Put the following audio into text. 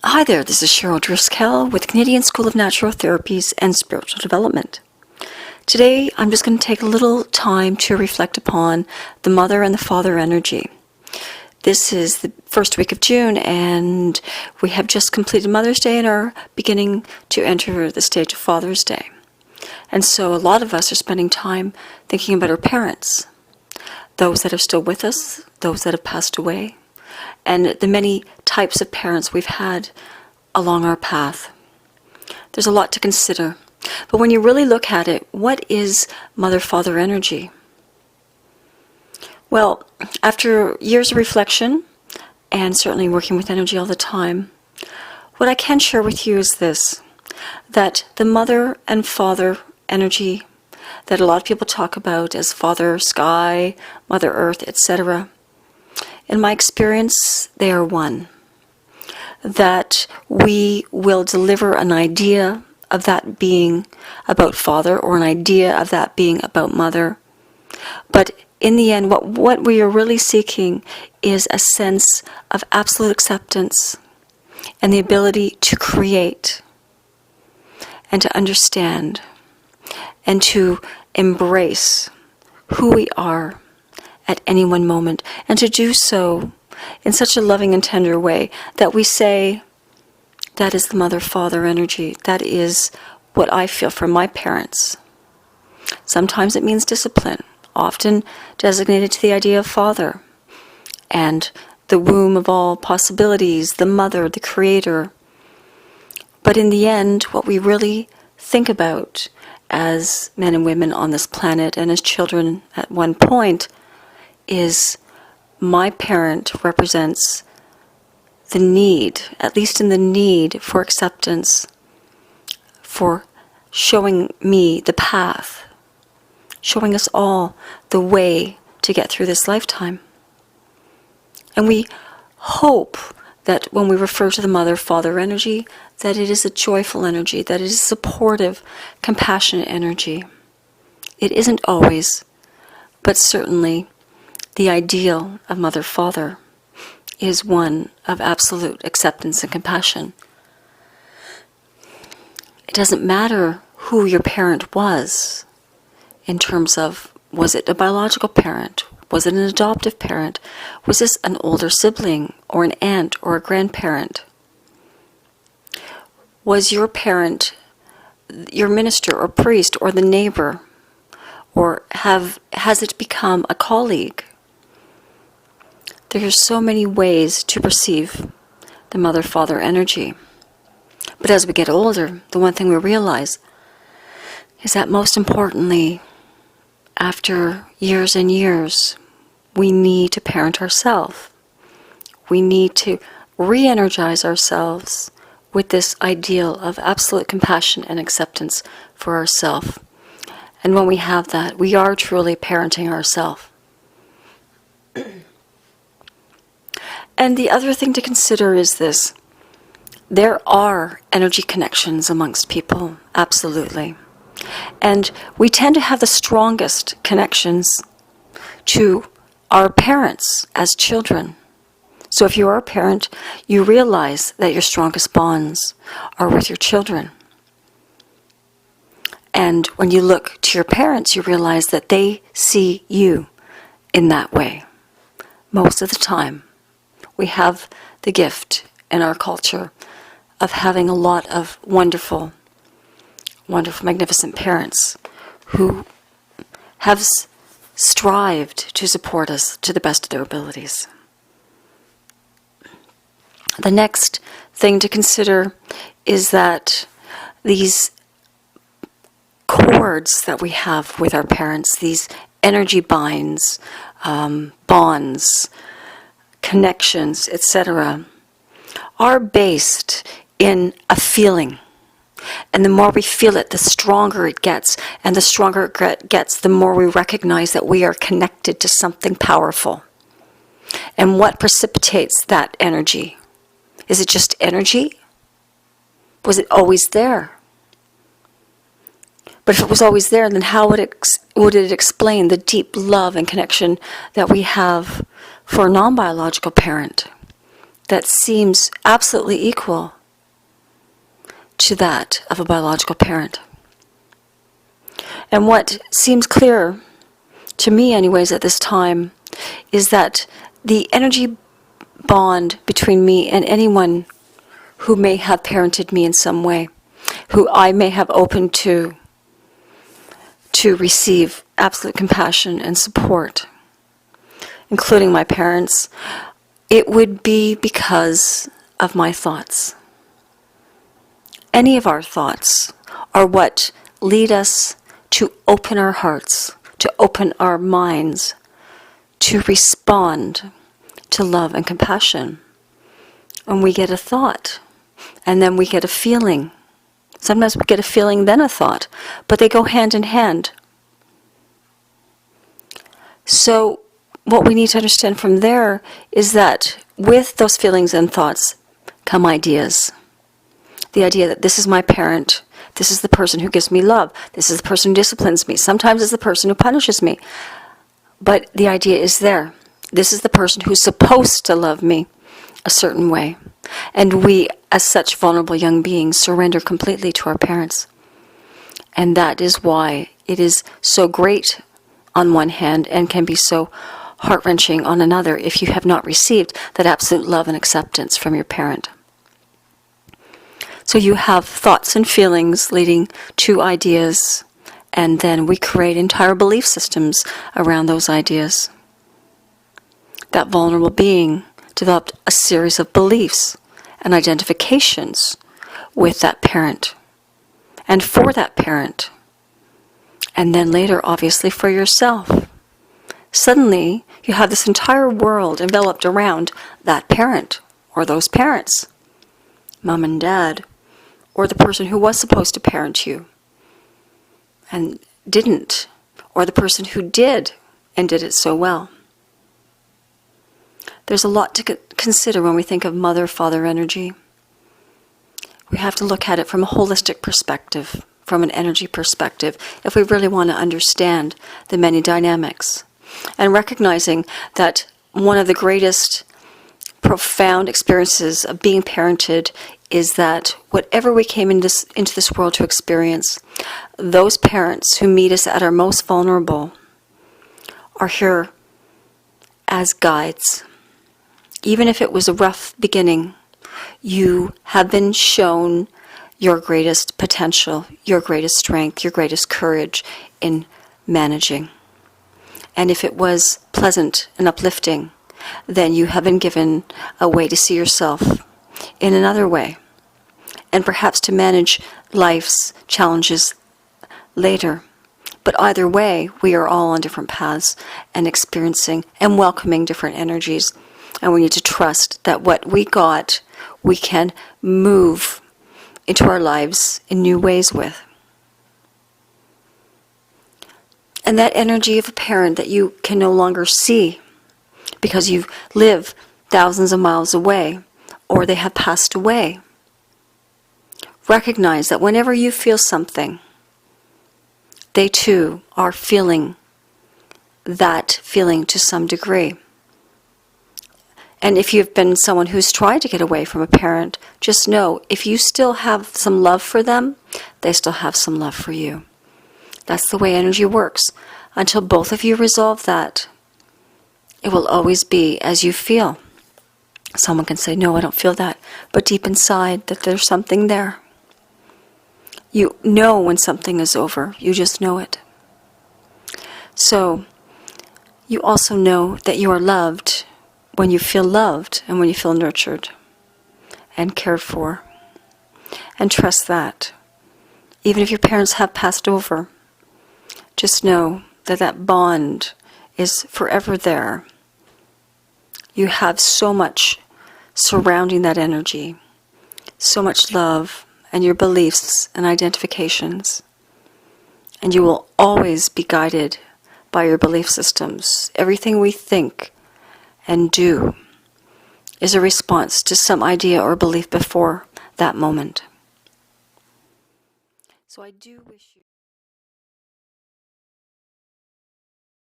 Hi there, this is Cheryl Driscoll with Canadian School of Naturotherapies and Spiritual Development. Today, I'm just going to take a little time to reflect upon the mother and the father energy. This is the first week of June, and we have just completed Mother's Day and are beginning to enter the stage of Father's Day. And so a lot of us are spending time thinking about our parents, those that are still with us, those that have passed away, and the many types of parents we've had along our path. There's a lot to consider. But when you really look at it, what is mother-father energy? Well, after years of reflection, and certainly working with energy all the time, what I can share with you is this, that the mother and father energy that a lot of people talk about as Father Sky, Mother Earth, etc., in my experience, they are one. That we will deliver an idea of that being about Father or an idea of that being about Mother. But in the end, what we are really seeking is a sense of absolute acceptance and the ability to create and to understand and to embrace who we are at any one moment, and to do so in such a loving and tender way that we say, that is the mother-father energy. That is what I feel from my parents. Sometimes it means discipline, often designated to the idea of father, and the womb of all possibilities, the mother, the creator. But in the end, what we really think about as men and women on this planet and as children at one point is my parent represents the need, at least in the need for acceptance, for showing me the path, showing us all the way to get through this lifetime. And we hope that when we refer to the mother-father energy, that it is a joyful energy, that it is a supportive, compassionate energy. It isn't always, but certainly the ideal of mother-father is one of absolute acceptance and compassion. It doesn't matter who your parent was in terms of, was it a biological parent? Was it an adoptive parent? Was this an older sibling or an aunt or a grandparent? Was your parent your minister or priest or the neighbor? Or has it become a colleague? There are so many ways to perceive the mother-father energy. But as we get older, the one thing we realize is that most importantly, after years and years, we need to parent ourselves. We need to re-energize ourselves with this ideal of absolute compassion and acceptance for ourselves. And when we have that, we are truly parenting ourselves. And the other thing to consider is this. There are energy connections amongst people, absolutely. And we tend to have the strongest connections to our parents as children. So if you are a parent, you realize that your strongest bonds are with your children. And when you look to your parents, you realize that they see you in that way. Most of the time, we have the gift in our culture of having a lot of wonderful, magnificent parents who have strived to support us to the best of their abilities. The next thing to consider is that these cords that we have with our parents, these energy bonds, connections, etc., are based in a feeling. And the more we feel it, the stronger it gets. And the stronger it gets, the more we recognize that we are connected to something powerful. And what precipitates that energy? Is it just energy? Was it always there? But if it was always there, then how would it explain the deep love and connection that we have for a non-biological parent that seems absolutely equal to that of a biological parent. And what seems clear, to me anyways at this time, is that the energy bond between me and anyone who may have parented me in some way, who I may have opened to receive absolute compassion and support, including my parents, it would be because of my thoughts. Any of our thoughts are what lead us to open our hearts, to open our minds, to respond to love and compassion. And we get a thought, and then we get a feeling. Sometimes we get a feeling, then a thought, but they go hand in hand. So what we need to understand from there is that with those feelings and thoughts come ideas. The idea that this is my parent, this is the person who gives me love, this is the person who disciplines me, sometimes it's the person who punishes me. But the idea is there. This is the person who's supposed to love me a certain way. And we, as such vulnerable young beings, surrender completely to our parents. And that is why it is so great on one hand and can be so heart-wrenching on another if you have not received that absolute love and acceptance from your parent. So you have thoughts and feelings leading to ideas, and then we create entire belief systems around those ideas. That vulnerable being developed a series of beliefs and identifications with that parent and for that parent, and then later, obviously, for yourself. Suddenly, you have this entire world enveloped around that parent or those parents, mom and dad, or the person who was supposed to parent you and didn't, or the person who did and did it so well. There's a lot to consider when we think of mother-father energy. We have to look at it from a holistic perspective, from an energy perspective, if we really want to understand the many dynamics. And recognizing that one of the greatest profound experiences of being parented is that whatever we came into this world to experience, those parents who meet us at our most vulnerable are here as guides. Even if it was a rough beginning, you have been shown your greatest potential, your greatest strength, your greatest courage in managing. And if it was pleasant and uplifting, then you have been given a way to see yourself in another way, and perhaps to manage life's challenges later. But either way, we are all on different paths and experiencing and welcoming different energies. And we need to trust that what we got, we can move into our lives in new ways with. And that energy of a parent that you can no longer see because you live thousands of miles away or they have passed away. Recognize that whenever you feel something, they too are feeling that feeling to some degree. And if you've been someone who's tried to get away from a parent, just know if you still have some love for them, they still have some love for you. That's the way energy works. Until both of you resolve that, it will always be as you feel. Someone can say, no, I don't feel that. But deep inside, that there's something there. You know when something is over. You just know it. So, you also know that you are loved when you feel loved and when you feel nurtured and cared for. And trust that. Even if your parents have passed over, just know that that bond is forever there. You have so much surrounding that energy, so much love and your beliefs and identifications. And you will always be guided by your belief systems. Everything we think and do is a response to some idea or belief before that moment. So I do wish